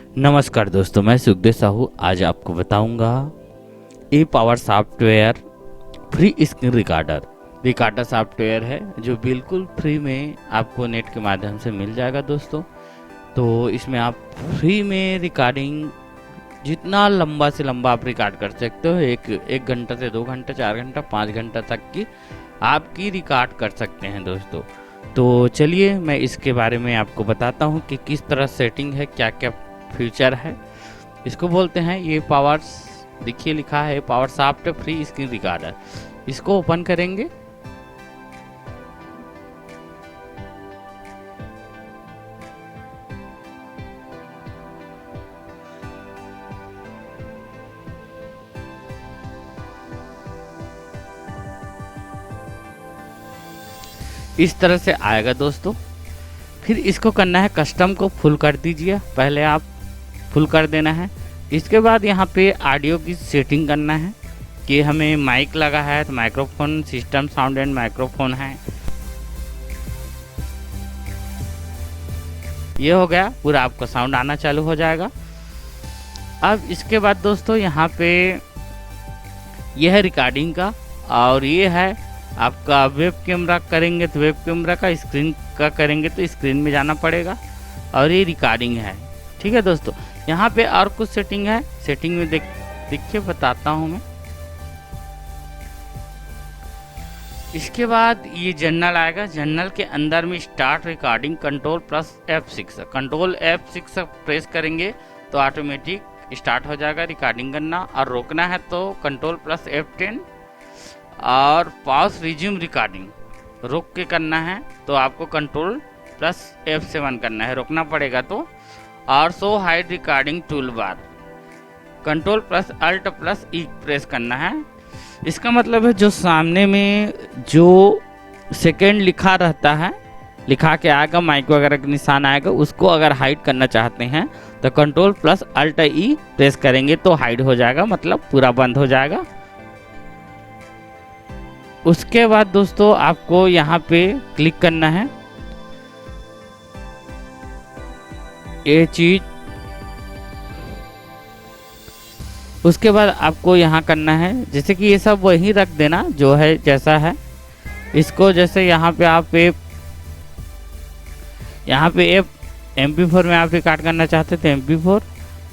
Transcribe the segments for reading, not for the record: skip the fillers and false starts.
नमस्कार दोस्तों, मैं सुखदेव साहू आज आपको बताऊंगा a power software free screen recorder software है जो बिल्कुल फ्री में आपको नेट के माध्यम से मिल जाएगा दोस्तों। तो इसमें आप फ्री में रिकॉर्डिंग जितना लंबा से लंबा आप रिकॉर्ड कर सकते हो, एक घंटा से 2 घंटा 4 घंटा 5 घंटा तक की आपकी रिकॉर्ड कर सकते हैं दोस्तों। तो चलिए मैं इसके बारे में आपको बताता हूँ कि किस तरह सेटिंग है, क्या क्या फीचर है। इसको बोलते हैं ये पावर, देखिए लिखा है power soft free screen recorder. इसको ओपन करेंगे। इस तरह से आएगा दोस्तों। फिर इसको करना है कस्टम को फुल कर दीजिए, पहले आप फुल कर देना है। इसके बाद यहाँ पे ऑडियो की सेटिंग करना है कि हमें माइक लगा है तो microphone, system sound and microphone है। ये हो गया, पूरा आपका साउंड आना चालू हो जाएगा। अब इसके बाद दोस्तों यहाँ पे यह है रिकॉर्डिंग का, और ये है आपका वेब कैमरा करेंगे तो वेब कैमरा का, स्क्रीन का करेंगे तो स्क्रीन में जाना पड़ेगा, और ये रिकॉर्डिंग है। ठीक है दोस्तों, यहाँ पे और कुछ सेटिंग है, सेटिंग में देखिए बताता हूँ मैं। इसके बाद ये जर्नल आएगा, जर्नल के अंदर में start recording control plus F6, control F6 press करेंगे तो ऑटोमेटिक स्टार्ट हो जाएगा रिकॉर्डिंग करना, और रोकना है तो कंट्रोल प्लस F10, और पॉज रिज्यूम रिकॉर्डिंग रोक के करना है तो आपको कंट्रोल प्लस F7 करना है, रोकना पड़ेगा तो। और show hide recording tool bar control plus alt plus E press करना है। इसका मतलब है जो सामने में जो सेकेंड लिखा रहता है, लिखा के आएगा, माइक वगैरह का निशान आएगा, उसको अगर हाइड करना चाहते हैं तो कंट्रोल प्लस अल्ट ई प्रेस करेंगे तो हाइड हो जाएगा, मतलब पूरा बंद हो जाएगा। उसके बाद दोस्तों आपको यहाँ पे क्लिक करना है, ये चीज। उसके बाद आपको यहाँ करना है, जैसे कि ये सब वही रख देना जो है जैसा है। इसको जैसे यहाँ पे आप MP4 में आप रिकॉर्ड करना चाहते थे MP4।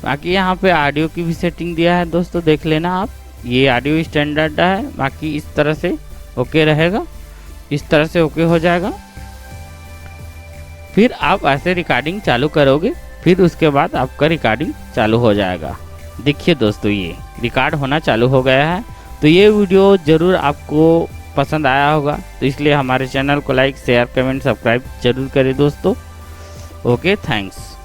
बाकी यहाँ पे ऑडियो की भी सेटिंग दिया है दोस्तों, देख लेना आप। ये ऑडियो स्टैंडर्ड है, बाकी इस तरह से ओके रहेगा, इस तरह से ओके हो जाएगा। फिर आप ऐसे रिकॉर्डिंग चालू करोगे, फिर उसके बाद आपका रिकॉर्डिंग चालू हो जाएगा। देखिए दोस्तों ये रिकॉर्ड होना चालू हो गया है। तो ये वीडियो ज़रूर आपको पसंद आया होगा, तो इसलिए हमारे चैनल को लाइक शेयर कमेंट सब्सक्राइब जरूर करें दोस्तों। Okay, thanks.